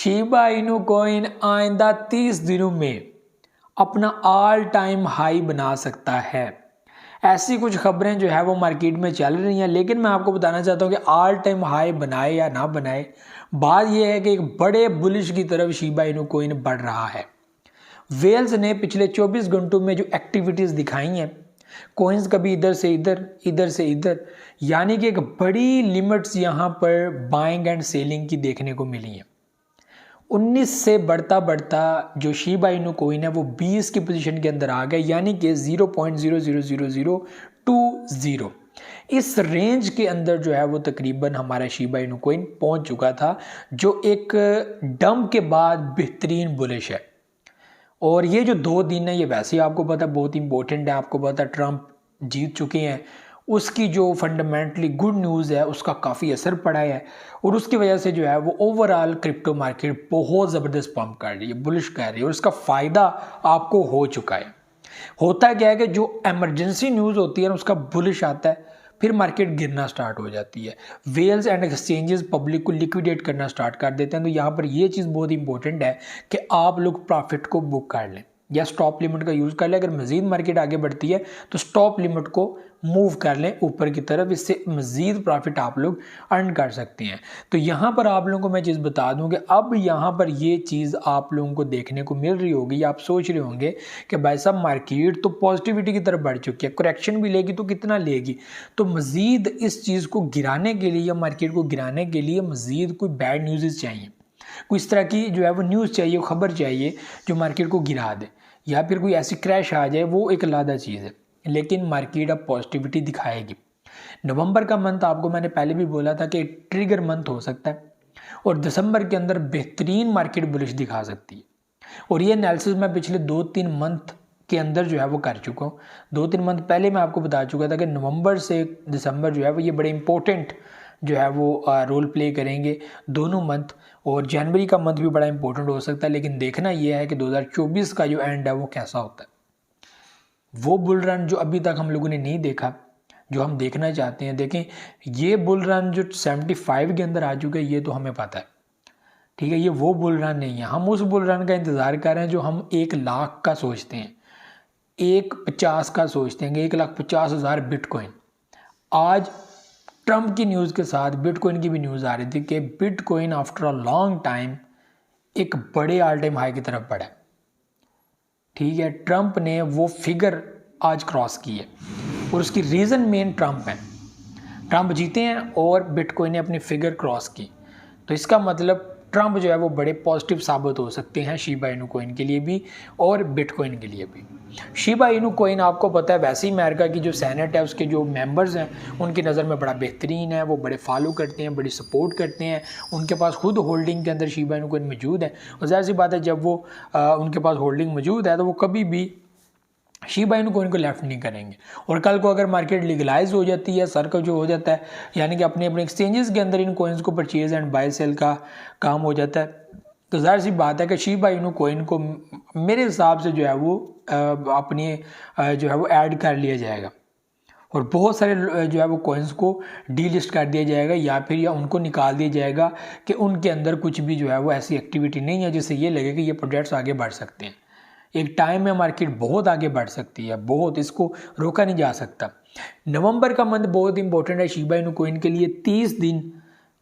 Shiba Inu coin आइंदा 30 दिनों में अपना ऑल टाइम हाई बना सकता है। ऐसी कुछ खबरें जो है वो मार्केट में चल रही हैं, लेकिन मैं आपको बताना चाहता हूँ कि ऑल टाइम हाई बनाए या ना बनाए, बात यह है कि एक बड़े बुलिश की तरफ शिबा इनू कॉइन बढ़ रहा है। वेल्स ने पिछले 24 घंटों में जो एक्टिविटीज़ दिखाई हैं, कॉइन्स कभी इधर से इधर, इधर से इधर, यानी कि एक बड़ी लिमिट्स यहाँ पर बाइंग एंड सेलिंग की देखने को मिली हैं। 19 से बढ़ता बढ़ता जो शिबा इनू कॉइन है वो 20 की पोजीशन के अंदर आ गया, यानी कि 0.0000020। इस रेंज के अंदर जो है वो तकरीबन हमारा शिबा इनू कॉइन पहुंच चुका था, जो एक डंप के बाद बेहतरीन बुलिश है। और ये जो 2 दिन है ये वैसे ही आपको पता बहुत इंपॉर्टेंट है। आपको पता ट्रंप जीत चुके हैं, उसकी जो फंडामेंटली गुड न्यूज़ है उसका काफ़ी असर पड़ा है, और उसकी वजह से जो है वो ओवरऑल क्रिप्टो मार्केट बहुत ज़बरदस्त पंप कर रही है, बुलिश कर रही है, और इसका फ़ायदा आपको हो चुका है। होता क्या है कि जो एमरजेंसी न्यूज़ होती है ना उसका बुलिश आता है, फिर मार्केट गिरना स्टार्ट हो जाती है। वेल्स एंड एक्सचेंजेस पब्लिक को लिक्विडेट करना स्टार्ट कर देते हैं। तो यहाँ पर ये चीज़ बहुत इंपॉर्टेंट है कि आप लोग प्रॉफिट को बुक कर लें या स्टॉप लिमिट का यूज़ कर लें। अगर मज़ीद मार्केट आगे बढ़ती है तो स्टॉप लिमिट को मूव कर लें ऊपर की तरफ, इससे मज़ीद प्रॉफिट आप लोग अर्न कर सकते हैं। तो यहाँ पर आप लोगों को मैं चीज़ बता दूँ कि अब यहाँ पर ये चीज़ आप लोगों को देखने को मिल रही होगी, या आप सोच रहे होंगे कि भाई साहब मार्केट तो पॉजिटिविटी की तरफ बढ़ चुकी है, करेक्शन भी लेगी तो कितना लेगी, तो मज़ीद इस चीज़ को गिराने के लिए या मार्केट को गिराने के लिए मज़ीद कोई बैड न्यूज़ चाहिए, कोई इस तरह की जो है वो न्यूज़ चाहिए, खबर चाहिए जो मार्केट को गिरा दे, या फिर कोई ऐसी क्रैश आ जाए, वो एक अलग चीज़ है। लेकिन मार्केट अब पॉजिटिविटी दिखाएगी। नवंबर का मंथ आपको मैंने पहले भी बोला था कि ट्रिगर मंथ हो सकता है, और दिसंबर के अंदर बेहतरीन मार्केट बुलिश दिखा सकती है। और ये एनालिसिस मैं पिछले 2-3 मंथ के अंदर जो है वो कर चुका हूँ। 2-3 मंथ पहले मैं आपको बता चुका था कि नवंबर से दिसंबर जो है वो ये बड़े इंपॉर्टेंट जो है वो रोल प्ले करेंगे दोनों मंथ, और जनवरी का मंथ भी बड़ा इंपॉर्टेंट हो सकता है। लेकिन देखना यह है कि 2024 का जो एंड है वो कैसा होता है। वो बुल रन जो अभी तक हम लोगों ने नहीं देखा, जो हम देखना चाहते हैं, देखें ये बुल रन जो 75 के अंदर आ चुका है ये तो हमें पता है, ठीक है, ये वो बुल रन नहीं है। हम उस बुल रन का इंतज़ार कर रहे हैं जो हम 1 लाख का सोचते हैं, 1.50 का सोचते हैं, 1,50,000 बिटकॉइन। आज ट्रंप की न्यूज़ के साथ बिटकॉइन की भी न्यूज़ आ रही थी कि bitcoin after a long time एक बड़े ऑल टाइम हाई की तरफ बढ़ा। ठीक है, ट्रंप ने वो फिगर आज क्रॉस की है, और उसकी रीज़न मेन ट्रंप है। ट्रंप जीते हैं और बिटकॉइन ने अपनी फिगर क्रॉस की, तो इसका मतलब ट्रंप जो है वो बड़े पॉजिटिव साबित हो सकते हैं शिबा इनू कॉइन के लिए भी और बिटकॉइन के लिए भी। शिबा इनू कॉइन आपको पता है वैसे ही अमेरिका की जो सेनेट है उसके जो मेंबर्स हैं उनकी नज़र में बड़ा बेहतरीन है, वो बड़े फॉलो करते हैं, बड़ी सपोर्ट करते हैं, उनके पास खुद होल्डिंग के अंदर शिबा इनू कॉइन मौजूद है। और ज़ाहिर सी बात है जब वो उनके पास होल्डिंग मौजूद है तो वो कभी भी शिबा इनू कॉइन को लेफ्ट नहीं करेंगे। और कल को अगर मार्केट लीगलाइज हो जाती है, सर्कल जो हो जाता है, यानी कि अपने अपने एक्सचेंजेस के अंदर इन कॉइन्स को परचेज एंड बाय सेल का काम हो जाता है, तो ज़ाहिर सी बात है कि शिबा इनू कॉइन को मेरे हिसाब से जो है वो अपनी जो है वो ऐड कर लिया जाएगा, और बहुत सारे जो है वो कॉइन्स को डीलिस्ट कर दिया जाएगा, या उनको निकाल दिया जाएगा कि उनके अंदर कुछ भी जो है वो ऐसी एक्टिविटी नहीं है जिससे ये लगे कि ये प्रोजेक्ट्स आगे बढ़ सकते हैं। एक टाइम में मार्केट बहुत आगे बढ़ सकती है, बहुत, इसको रोका नहीं जा सकता। नवंबर का मंथ बहुत इंपॉर्टेंट है शिबा इनू कॉइन के लिए। 30 दिन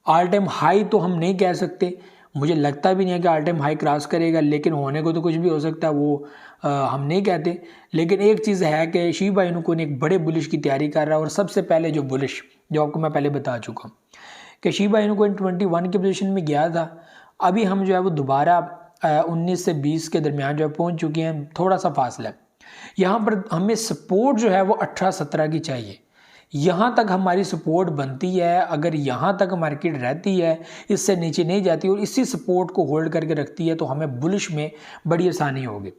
ऑल टाइम हाई तो हम नहीं कह सकते, मुझे लगता भी नहीं है कि ऑल टाइम हाई क्रॉस करेगा, लेकिन होने को तो कुछ भी हो सकता है, वो हम नहीं कहते। लेकिन एक चीज़ है कि शिबा इनू कॉइन एक बड़े बुलिश की तैयारी कर रहा है, और सबसे पहले जो बुलिश जो आपको मैं पहले बता चुका हूँ कि शिबा इनू कॉइन 21 की पोजीशन में गया था, अभी हम जो है वो दोबारा 19 से 20 के दरमियान जो है पहुंच चुके हैं, थोड़ा सा फासला है। यहाँ पर हमें सपोर्ट जो है वो 18-17 की चाहिए, यहाँ तक हमारी सपोर्ट बनती है। अगर यहाँ तक मार्केट रहती है, इससे नीचे नहीं जाती और इसी सपोर्ट को होल्ड करके रखती है, तो हमें बुलिश में बड़ी आसानी होगी।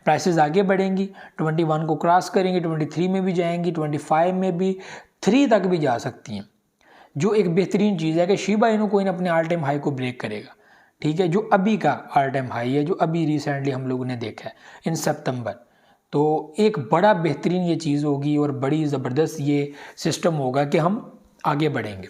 प्राइसेस आगे बढ़ेंगी, 21 को क्रॉस करेंगी, 23 में भी जाएंगी, 25 में भी, 3 तक भी जा सकती हैं, जो एक बेहतरीन चीज़ है कि शिबा इनू कॉइन अपने ऑल टाइम हाई को ब्रेक करेगा। ठीक है, जो अभी का ऑल टाइम हाई है, जो अभी रिसेंटली हम लोगों ने देखा है इन सितंबर, तो एक बड़ा बेहतरीन ये चीज़ होगी और बड़ी ज़बरदस्त ये सिस्टम होगा कि हम आगे बढ़ेंगे।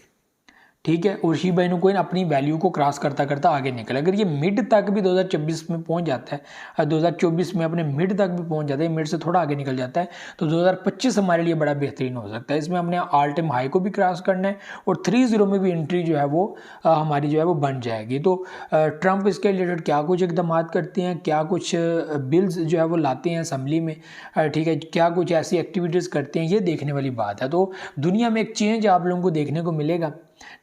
ठीक है, और शिबा इनू कोइन अपनी वैल्यू को क्रॉस करता करता आगे निकला। अगर ये मिड तक भी 2026 में पहुंच जाता है, 2024 में अपने मिड तक भी पहुंच जाता है, मिड से थोड़ा आगे निकल जाता है, तो 2025 हमारे लिए बड़ा बेहतरीन हो सकता है। इसमें हमने ऑल टाइम हाई को भी क्रॉस करना है और 30 में भी एंट्री जो है वो हमारी जो है वो बन जाएगी। तो ट्रंप इसके रिलेटेड क्या कुछ इकदाम करते हैं, क्या कुछ बिल्स जो है वो लाते हैं असम्बली में, ठीक है, क्या कुछ ऐसी एक्टिविटीज़ करते हैं, ये देखने वाली बात है। तो दुनिया में एक चेंज आप लोगों को देखने को मिलेगा।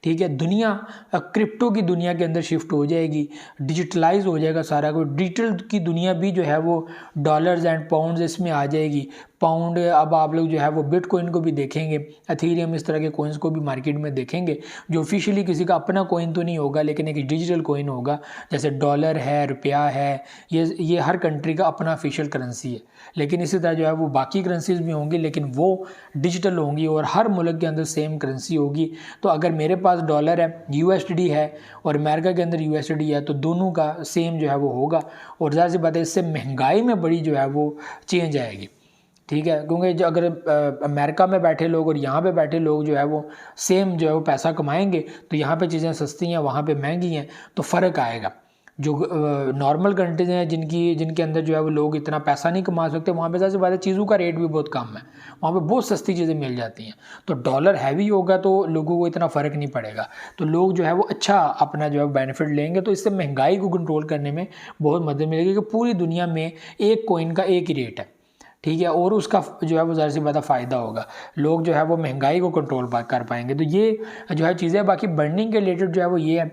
ठीक है, दुनिया क्रिप्टो की दुनिया के अंदर शिफ्ट हो जाएगी, डिजिटलाइज हो जाएगा सारा कुछ। डिजिटल की दुनिया भी जो है वो डॉलर्स एंड पाउंड्स इसमें आ जाएगी। पाउंड अब आप लोग जो है वो बिटकॉइन को भी देखेंगे, एथेरियम, इस तरह के कॉइन्स को भी मार्केट में देखेंगे, जो ऑफिशियली किसी का अपना कॉइन तो नहीं होगा लेकिन एक डिजिटल कॉइन होगा। जैसे डॉलर है, रुपया है, ये हर कंट्री का अपना ऑफिशियल करेंसी है। लेकिन इसी तरह जो है वो बाकी करेंसीज भी होंगी लेकिन वो डिजिटल होंगी और हर मुल्क के अंदर सेम करेंसी होगी। तो अगर मेरे पास डॉलर है, यूएसडी है, और अमेरिका के अंदर यूएसडी है, तो दोनों का सेम जो है वो होगा। और ज़ाहिर सी बात है इससे महंगाई में बड़ी जो है वो चेंज आएगी। ठीक है, क्योंकि जो अगर अमेरिका में बैठे लोग और यहाँ पे बैठे लोग जो है वो सेम जो है वो पैसा कमाएंगे, तो यहाँ पे चीज़ें सस्ती हैं, वहाँ पे महंगी हैं, तो फ़र्क आएगा। जो नॉर्मल कंट्रीज हैं जिनके अंदर जो है वो लोग इतना पैसा नहीं कमा सकते, वहाँ पे सबसे ज़्यादा चीज़ों का रेट भी बहुत कम है, वहाँ पे बहुत सस्ती चीज़ें मिल जाती हैं। तो डॉलर हैवी होगा तो लोगों को इतना फ़र्क नहीं पड़ेगा, तो लोग जो है वो अच्छा अपना जो है बेनिफिट लेंगे। तो इससे महंगाई को कंट्रोल करने में बहुत मदद मिलेगी कि पूरी दुनिया में एक कॉइन का एक ही रेट है। ठीक है, और उसका जो है वो ज़्यादा से ज़्यादा फ़ायदा होगा, लोग जो है वो महंगाई को कंट्रोल कर पाएंगे। तो ये जो है चीज़ें। बाकी बर्निंग के रिलेटेड जो है वो ये है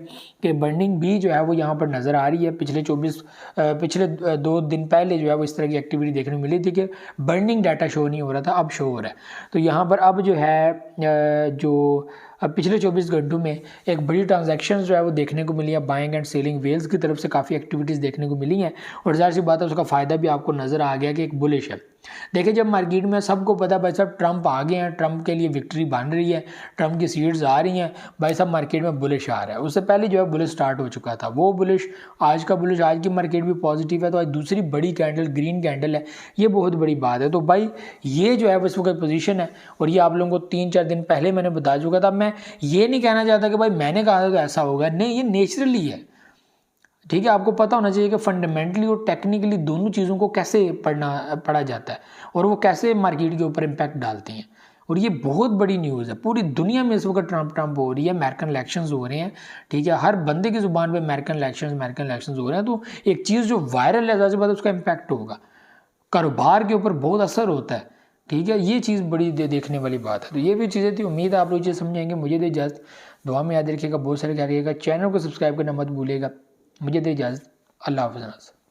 कि बर्निंग भी जो है वो यहाँ पर नज़र आ रही है। पिछले 2 दिन पहले जो है वो इस तरह की एक्टिविटी देखने को मिली थी कि बर्निंग डाटा शो नहीं हो रहा था, अब शो हो रहा है। तो यहाँ पर अब जो है जो अब पिछले 24 घंटों में एक बड़ी ट्रांजैक्शन जो है वो देखने को मिली है, बाइंग एंड सेलिंग वेल्स की तरफ से काफ़ी एक्टिविटीज़ देखने को मिली हैं। और ज़ाहिर सी बात है उसका फ़ायदा भी आपको नज़र आ गया कि एक बुलिश है। देखिए, जब मार्केट में सबको पता भाई साहब ट्रंप आ गए हैं, ट्रंप के लिए विक्ट्री बन रही है, ट्रंप की सीट्स आ रही हैं, भाई साहब मार्केट में बुलिश आ रहा है। उससे पहले जो है बुलिश स्टार्ट हो चुका था, वो बुलिश आज का बुलिश, आज की मार्केट भी पॉजिटिव है। तो आज दूसरी बड़ी कैंडल ग्रीन कैंडल है, ये बहुत बड़ी बात है। तो भाई ये जो है इस वक्त पोजीशन है, और ये आप लोगों को 3-4 दिन पहले मैंने बता चुका था। मैं ये नहीं कहना चाहता कि भाई मैंने कहा था तो ऐसा होगा, नहीं, ये नेचुरली है। ठीक है, आपको पता होना चाहिए कि फंडामेंटली और टेक्निकली दोनों चीज़ों को कैसे पढ़ा जाता है और वो कैसे मार्केट के ऊपर इम्पैक्ट डालती हैं। और ये बहुत बड़ी न्यूज़ है, पूरी दुनिया में इस वक्त ट्रंप हो रही है, अमेरिकन इलेक्शंस हो रहे हैं। ठीक है, हर बंदे की ज़ुबान पे अमेरिकन इलेक्शंस हो रहे हैं। तो एक चीज़ जो वायरल है, ज़ाहिर बात है उसका इम्पैक्ट होगा, कारोबार के ऊपर बहुत असर होता है। ठीक है, ये चीज़ बड़ी देखने वाली बात है। तो ये भी चीज़ें थी, उम्मीद है आप लोग चीज़ समझेंगे। मुझे दे इजाज़त, दुआ में याद रखिएगा, बहुत सारे ख्याल रखिएगा, चैनल को सब्सक्राइब करना मत भूलिएगा। मुझे दे इजाज़त, अल्लाह हाफ़िज़।